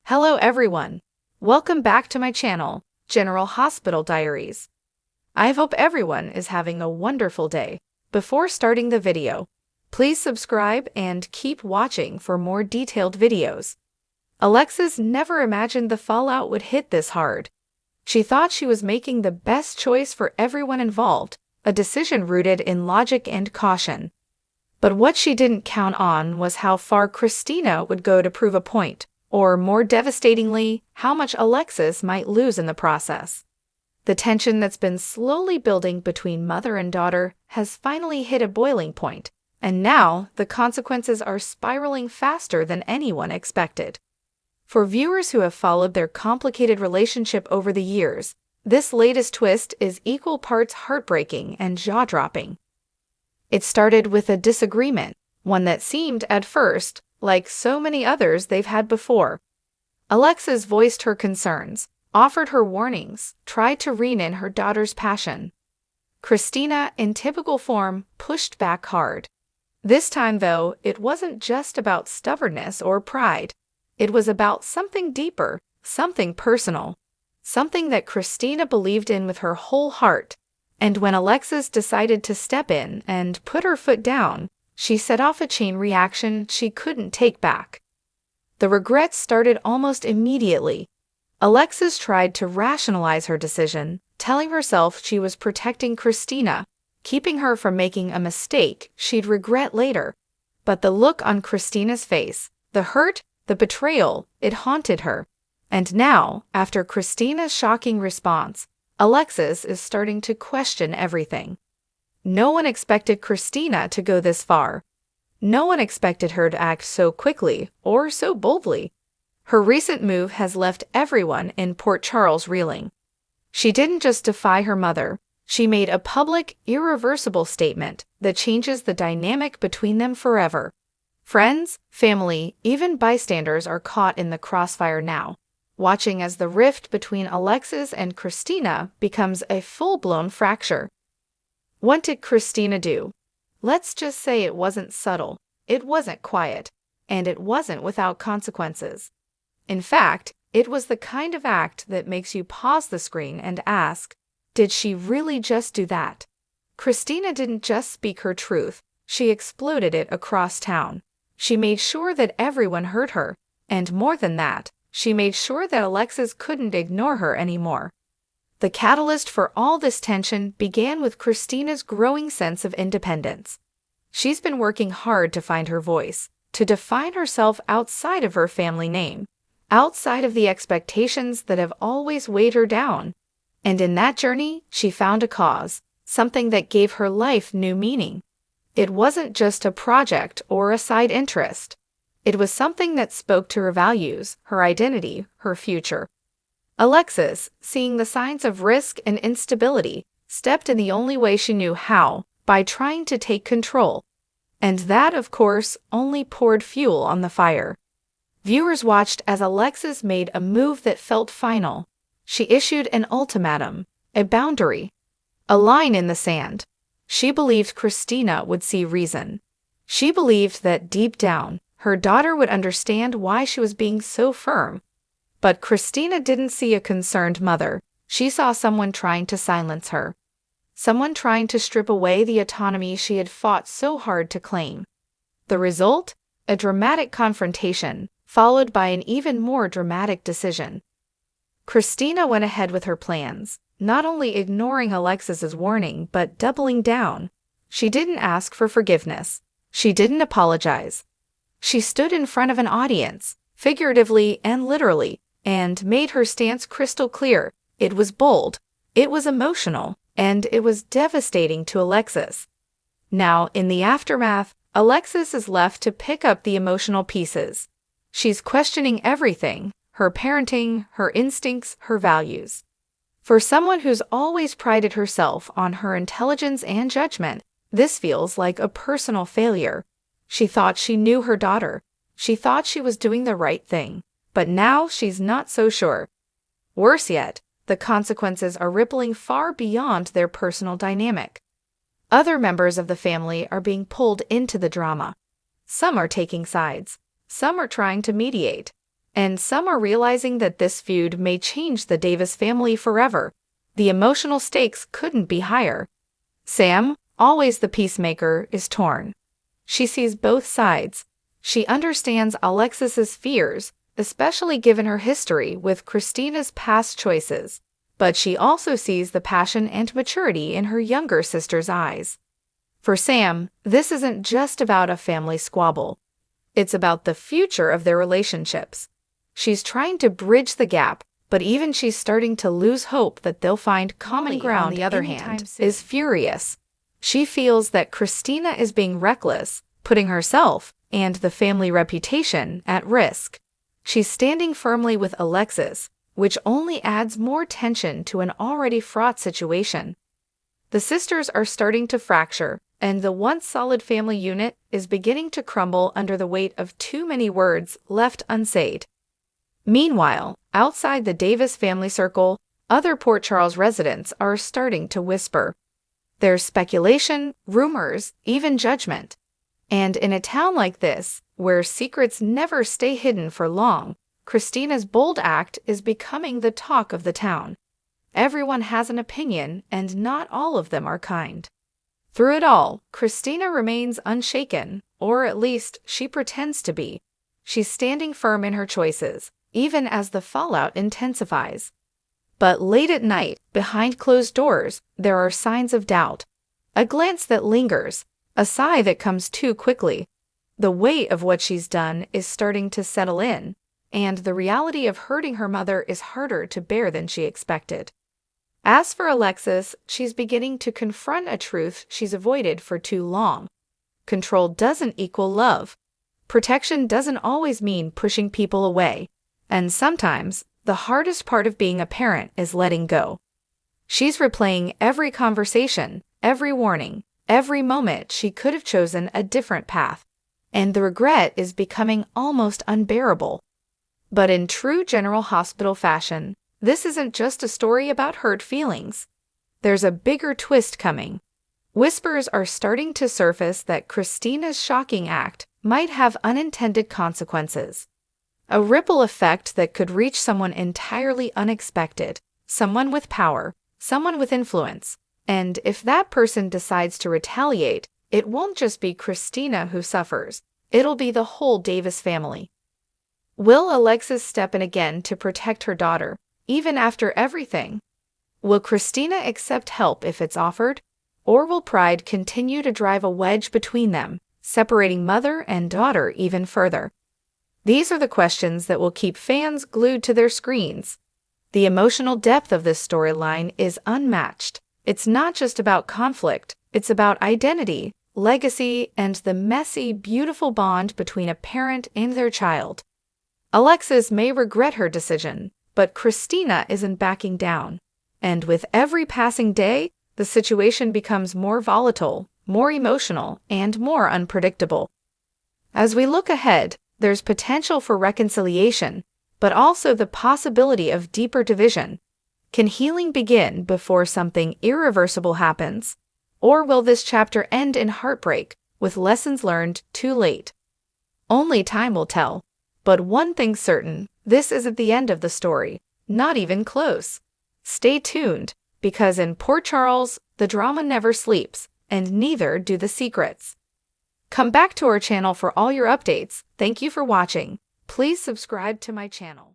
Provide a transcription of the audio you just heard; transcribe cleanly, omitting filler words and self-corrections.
Hello everyone. Welcome back to my channel, General Hospital Diaries. I hope everyone is having a wonderful day. Before starting the video, please subscribe and keep watching for more detailed videos. Alexis never imagined the fallout would hit this hard. She thought she was making the best choice for everyone involved, a decision rooted in logic and caution. But what she didn't count on was how far Kristina would go to prove a point. Or, more devastatingly, how much Alexis might lose in the process. The tension that's been slowly building between mother and daughter has finally hit a boiling point, and now the consequences are spiraling faster than anyone expected. For viewers who have followed their complicated relationship over the years, this latest twist is equal parts heartbreaking and jaw-dropping. It started with a disagreement, one that seemed, at first, like so many others they've had before. Alexis voiced her concerns, offered her warnings, tried to rein in her daughter's passion. Kristina, in typical form, pushed back hard. This time, though, it wasn't just about stubbornness or pride. It was about something deeper, something personal, something that Kristina believed in with her whole heart. And when Alexis decided to step in and put her foot down, she set off a chain reaction she couldn't take back. The regrets started almost immediately. Alexis tried to rationalize her decision, telling herself she was protecting Kristina, keeping her from making a mistake she'd regret later. But the look on Kristina's face, the hurt, the betrayal, it haunted her. And now, after Kristina's shocking response, Alexis is starting to question everything. No one expected Kristina to go this far. No one expected her to act so quickly or so boldly. Her recent move has left everyone in Port Charles reeling. She didn't just defy her mother, she made a public, irreversible statement that changes the dynamic between them forever. Friends, family, even bystanders are caught in the crossfire now, watching as the rift between Alexis and Kristina becomes a full-blown fracture. What did Kristina do? Let's just say it wasn't subtle, it wasn't quiet, and it wasn't without consequences. In fact, it was the kind of act that makes you pause the screen and ask, did she really just do that? Kristina didn't just speak her truth, she exploded it across town. She made sure that everyone heard her, and more than that, she made sure that Alexis couldn't ignore her anymore. The catalyst for all this tension began with Kristina's growing sense of independence. She's been working hard to find her voice, to define herself outside of her family name, outside of the expectations that have always weighed her down. And in that journey, she found a cause, something that gave her life new meaning. It wasn't just a project or a side interest. It was something that spoke to her values, her identity, her future. Alexis, seeing the signs of risk and instability, stepped in the only way she knew how, by trying to take control. And that, of course, only poured fuel on the fire. Viewers watched as Alexis made a move that felt final. She issued an ultimatum, a boundary, a line in the sand. She believed Kristina would see reason. She believed that deep down, her daughter would understand why she was being so firm. But Kristina didn't see a concerned mother. She saw someone trying to silence her. Someone trying to strip away the autonomy she had fought so hard to claim. The result? A dramatic confrontation, followed by an even more dramatic decision. Kristina went ahead with her plans, not only ignoring Alexis's warning but doubling down. She didn't ask for forgiveness. She didn't apologize. She stood in front of an audience, figuratively and literally, and made her stance crystal clear. It was bold, it was emotional, and it was devastating to Alexis. Now, in the aftermath, Alexis is left to pick up the emotional pieces. She's questioning everything, her parenting, her instincts, her values. For someone who's always prided herself on her intelligence and judgment, this feels like a personal failure. She thought she knew her daughter. She thought she was doing the right thing. But now she's not so sure. Worse yet, the consequences are rippling far beyond their personal dynamic. Other members of the family are being pulled into the drama. Some are taking sides. Some are trying to mediate. and some are realizing that this feud may change the Davis family forever. The emotional stakes couldn't be higher. Sam, always the peacemaker, is torn. She sees both sides. She understands Alexis's fears, especially given her history with Kristina's past choices, but she also sees the passion and maturity in her younger sister's eyes. For Sam, this isn't just about a family squabble. It's about the future of their relationships. She's trying to bridge the gap, but even she's starting to lose hope that they'll find common ground. On the other hand, is furious. She feels that Kristina is being reckless, putting herself and the family reputation at risk. She's standing firmly with Alexis, which only adds more tension to an already fraught situation. The sisters are starting to fracture, and the once solid family unit is beginning to crumble under the weight of too many words left unsaid. Meanwhile, outside the Davis family circle, other Port Charles residents are starting to whisper. There's speculation, rumors, even judgment. And in a town like this, where secrets never stay hidden for long, Kristina's bold act is becoming the talk of the town. Everyone has an opinion, and not all of them are kind. Through it all, Kristina remains unshaken, or at least she pretends to be. She's standing firm in her choices, even as the fallout intensifies. But late at night, behind closed doors, there are signs of doubt. A glance that lingers, a sigh that comes too quickly. The weight of what she's done is starting to settle in, and the reality of hurting her mother is harder to bear than she expected. As for Alexis, she's beginning to confront a truth she's avoided for too long. Control doesn't equal love. Protection doesn't always mean pushing people away. And sometimes, the hardest part of being a parent is letting go. She's replaying every conversation, every warning, every moment she could have chosen a different path. And the regret is becoming almost unbearable. But in true General Hospital fashion, this isn't just a story about hurt feelings. There's a bigger twist coming. Whispers are starting to surface that Kristina's shocking act might have unintended consequences. A ripple effect that could reach someone entirely unexpected, someone with power, someone with influence. And if that person decides to retaliate, it won't just be Kristina who suffers. It'll be the whole Davis family. Will Alexis step in again to protect her daughter, even after everything? Will Kristina accept help if it's offered? Or will pride continue to drive a wedge between them, separating mother and daughter even further? These are the questions that will keep fans glued to their screens. The emotional depth of this storyline is unmatched. It's not just about conflict, it's about identity, legacy, and the messy, beautiful bond between a parent and their child. Alexis may regret her decision, but Kristina isn't backing down. And with every passing day, the situation becomes more volatile, more emotional, and more unpredictable. As we look ahead, there's potential for reconciliation, but also the possibility of deeper division. Can healing begin before something irreversible happens? Or will this chapter end in heartbreak, with lessons learned too late? Only time will tell. But one thing's certain, this isn't the end of the story, not even close. Stay tuned, because in Port Charles, the drama never sleeps, and neither do the secrets. Come back to our channel for all your updates. Thank you for watching. Please subscribe to my channel.